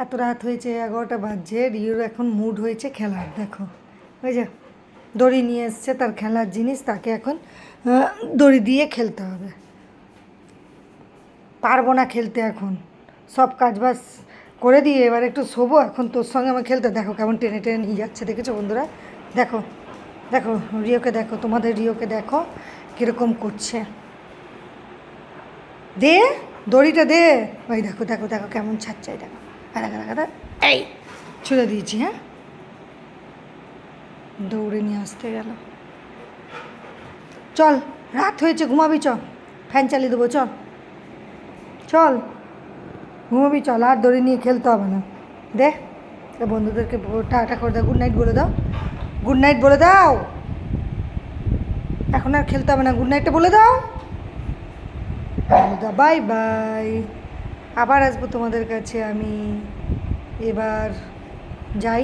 এত রাত হয়েছে, 11টা বাজছে। রিওর এখন মুড হয়েছে খেলার। দেখো ওই যে দড়ি নিয়ে এসছে, তার খেলার জিনিস, তাকে এখন দড়ি দিয়ে খেলতে হবে। পারবো না খেলতে এখন, সব কাজ বাজ করে দিয়ে এবার একটু শোবো। এখন তোর সঙ্গে আমার খেলতে, দেখো কেমন টেনে টেনে নিয়ে যাচ্ছে, দেখেছো বন্ধুরা? দেখো দেখো রিওকে দেখো, তোমাদের রিওকে দেখো কীরকম করছে। দে দড়িটা দে। ওই দেখো দেখো দেখো কেমন ছাড়ছে, দেখো এই ছুঁড়ে দিয়েছি। হ্যাঁ, দৌড়ে নিয়ে আসতে গেল। চল, রাত হয়েছে, ঘুমাবি, চল, ফ্যান চালিয়ে দেবো, চল চল ঘুমাবি, চল, আর দড়ি নিয়ে খেলতে হবে না। দে বন্ধুদেরকে টাটা করে দাও, গুড নাইট বলে দাও, গুড নাইট বলে দাও। এখন আর খেলতে হবে না, গুড নাইটটা বলে দাও। বাই বাই, আবার আসবো তোমাদের কাছে আমি। এবার যাই।